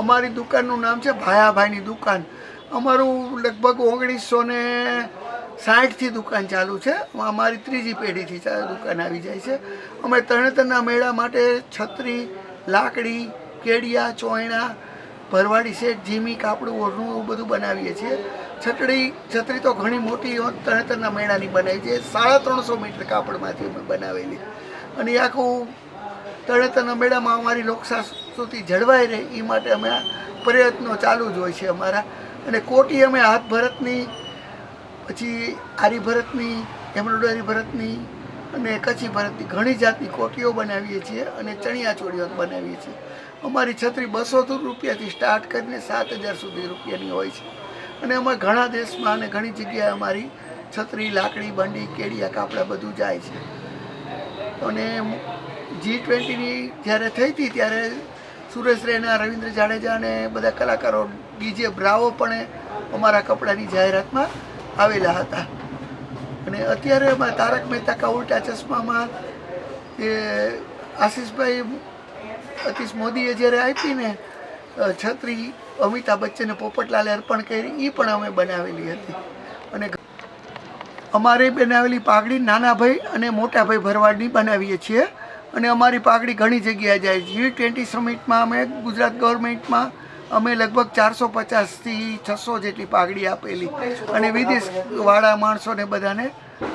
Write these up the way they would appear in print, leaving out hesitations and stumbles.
અમારી દુકાનનું નામ છે ભાયાભાઈની દુકાન. અમારું લગભગ 1960થી દુકાન ચાલુ છે. અમારી ત્રીજી પેઢીથી દુકાન આવી જાય છે. અમે તરણેતરના મેળા માટે છત્રી, લાકડી, કેડિયા, ચોયણા, ભરવાડી સેટ, જીમી, કાપડું, ઓઢણું એવું બધું બનાવીએ છીએ. છત્રી તો ઘણી મોટી તરણેતરના મેળાની બનાવી છે. 350 મીટર કાપડમાંથી અમે બનાવેલી. અને એ આખું તરણેતરના મેળામાં અમારી લોક સંસ્કૃતિ જળવાઈ રહે એ માટે અમે પ્રયત્નો ચાલુ જ હોય છે અમારા. અને કોટી અમે હાથ ભરતની, પછી આરી ભરતની, એમ્બ્રોઇડરી ભરતની અને કચ્છી ભરતની ઘણી જાતની કોટીઓ બનાવીએ છીએ અને ચણિયા ચોળીઓ બનાવીએ છીએ. અમારી છત્રી 200 રૂપિયાથી સ્ટાર્ટ કરીને 7000 સુધી રૂપિયાની હોય છે. અને અમે ઘણા દેશમાં અને ઘણી જગ્યાએ અમારી છત્રી, લાકડી, બંડી, કેડિયા, કાપડા બધું જાય છે. અને G20ની જ્યારે થઈ હતી ત્યારે સુરેશ રૈના, રવિન્દ્ર જાડેજા અને બધા કલાકારો, ડીજે બ્રાવો પણ અમારા કપડાની જાહેરાતમાં આવેલા હતા. અને અત્યારે અમારા તારક મહેતા કા ઉલ્ટા ચશ્મામાં એ આશીષભાઈ અતીશ મોદીએ જ્યારે આપી ને છત્રી, અમિતાભ બચ્ચને પોપટલાલે અર્પણ કરી, એ પણ અમે બનાવેલી હતી. અને અમારી બનાવેલી પાઘડી નાના ભાઈ અને મોટા ભાઈ ભરવાડની બનાવીએ છીએ. અને અમારી પાઘડી ઘણી જગ્યાએ જાય. G20 સમિટમાં અમે ગુજરાત ગવર્મેન્ટમાં અમે લગભગ 450થી 600 જેટલી પાઘડી આપેલી. અને વિદેશવાળા માણસોને બધાને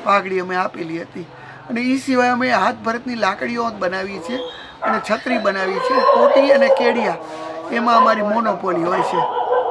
પાઘડી અમે આપેલી હતી. અને એ સિવાય અમે હાથ ભરતની લાકડીઓ બનાવીએ છીએ અને છત્રી બનાવીએ છીએ. કોટી અને કેડિયા એમાં અમારી મોનોપોલી હોય છે.